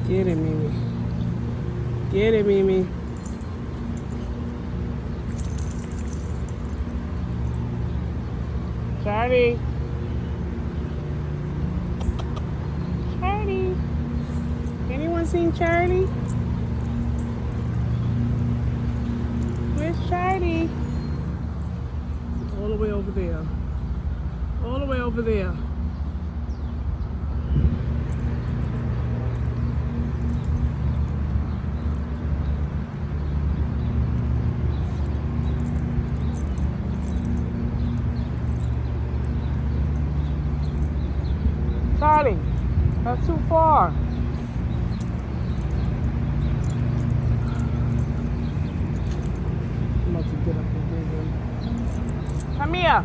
Get it, MeeMee. Get it, MeeMee. Charlie. Charlie. Anyone seen Charlie? Where's Charlie? All the way over there. All the way over there. Charlie, that's too far. I'm about to get up and bring him. Come here.